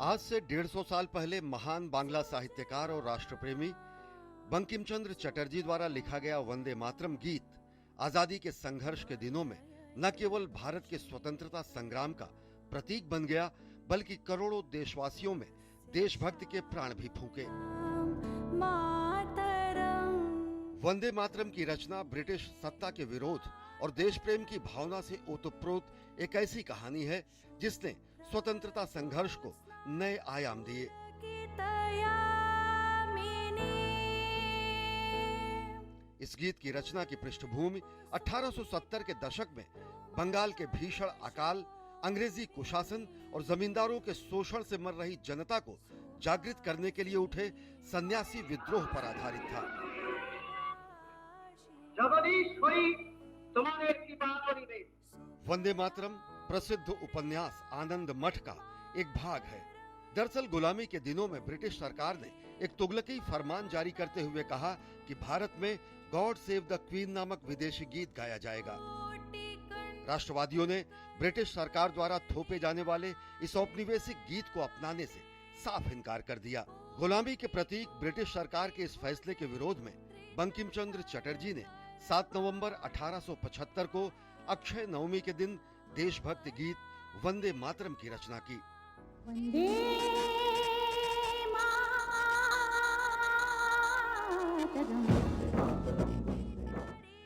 आज से 150 साल पहले महान बांग्ला साहित्यकार और राष्ट्रप्रेमी बंकिम चंद्र चटर्जी द्वारा लिखा गया वंदे मातरम गीत आजादी के संघर्ष के दिनों में न केवल भारत के स्वतंत्रता संग्राम का प्रतीक बन गया, बल्कि करोड़ों देशवासियों में देशभक्ति के प्राण भी फूंके। वंदे मातरम की रचना ब्रिटिश सत्ता के विरोध और देश प्रेम की भावना से ओतप्रोत एक ऐसी कहानी है जिसने स्वतंत्रता संघर्ष को नए आयाम दिए। इस गीत की रचना की पृष्ठभूमि 1870 के दशक में बंगाल के भीषण अकाल, अंग्रेजी कुशासन और जमींदारों के शोषण से मर रही जनता को जागृत करने के लिए उठे सन्यासी विद्रोह पर आधारित था। वंदे मातरम प्रसिद्ध उपन्यास आनंद मठ का एक भाग है। दरअसल गुलामी के दिनों में ब्रिटिश सरकार ने एक तुगलकी फरमान जारी करते हुए कहा कि भारत में गॉड सेव द क्वीन नामक विदेशी गीत गाया जाएगा। राष्ट्रवादियों ने ब्रिटिश सरकार द्वारा थोपे जाने वाले इस औपनिवेशिक गीत को अपनाने से साफ इनकार कर दिया। गुलामी के प्रतीक ब्रिटिश सरकार के इस फैसले के विरोध में बंकिम चंद्र चटर्जी ने 7 नवंबर 1875 को अक्षय नवमी के दिन देशभक्ति गीत वंदे मातरम की रचना की।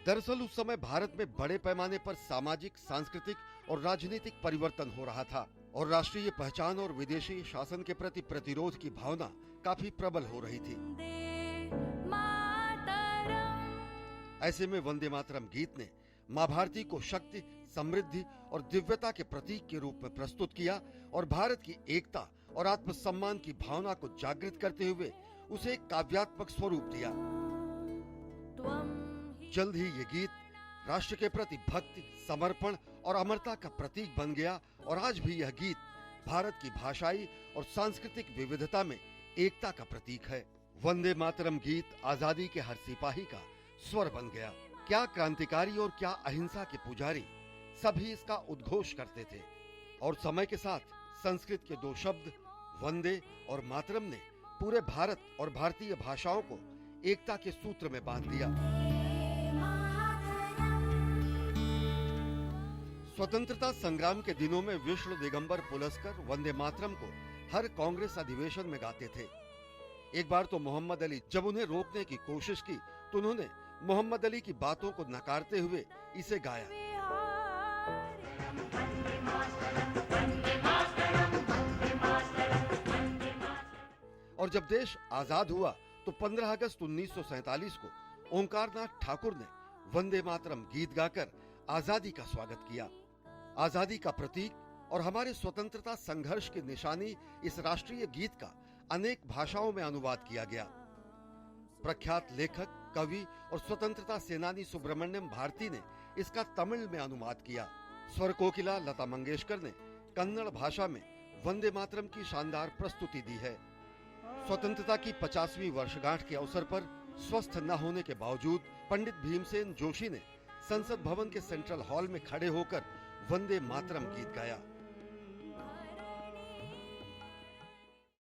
दरअसल उस समय भारत में बड़े पैमाने पर सामाजिक, सांस्कृतिक और राजनीतिक परिवर्तन हो रहा था और राष्ट्रीय पहचान और विदेशी शासन के प्रति प्रतिरोध की भावना काफी प्रबल हो रही थी। ऐसे में वंदे मातरम गीत ने मां भारती को शक्ति, समृद्धि और दिव्यता के प्रतीक के रूप में प्रस्तुत किया और भारत की एकता और आत्मसम्मान की भावना को जागृत करते हुए उसे एक काव्यात्मक स्वरूप दिया। जल्द ही ये गीत राष्ट्र के प्रति भक्ति, समर्पण और अमरता का प्रतीक बन गया और आज भी यह गीत भारत की भाषाई और सांस्कृतिक विविधता में एकता का प्रतीक है। वंदे मातरम गीत आजादी के हर सिपाही का स्वर बन गया। क्या क्रांतिकारी और क्या अहिंसा के पुजारी, सभी इसका उद्घोष करते थे और समय के साथ संस्कृत के दो शब्द वंदे और मातरम ने पूरे भारत और भारतीय भाषाओं को एकता के सूत्र में बांध दिया। स्वतंत्रता संग्राम के दिनों में विष्णु दिगंबर पुलस्कर वंदे मातरम को हर कांग्रेस अधिवेशन में गाते थे। एक बार तो मोहम्मद अली जब उन्हें रोकने की कोशिश की तो उन्होंने मोहम्मद अली की बातों को नकारते हुए इसे गाया। और जब देश आजाद हुआ तो 15 अगस्त 1947 को ओंकारनाथ ठाकुर ने वंदे मातरम गीत गाकर आजादी का स्वागत किया। आजादी का प्रतीक और हमारे स्वतंत्रता संघर्ष की निशानी इस राष्ट्रीय गीत का अनेक भाषाओं में अनुवाद किया गया। प्रख्यात लेखक, कवि और स्वतंत्रता सेनानी सुब्रमण्यम भारती ने इसका तमिल में अनुवाद किया। स्वर कोकिला लता मंगेशकर ने कन्नड़ भाषा में वंदे मातरम की शानदार प्रस्तुति दी है। स्वतंत्रता की 50वीं वर्षगांठ के अवसर पर स्वस्थ न होने के बावजूद पंडित भीमसेन जोशी ने संसद भवन के सेंट्रल हॉल में खड़े होकर वंदे मातरम गीत गाया।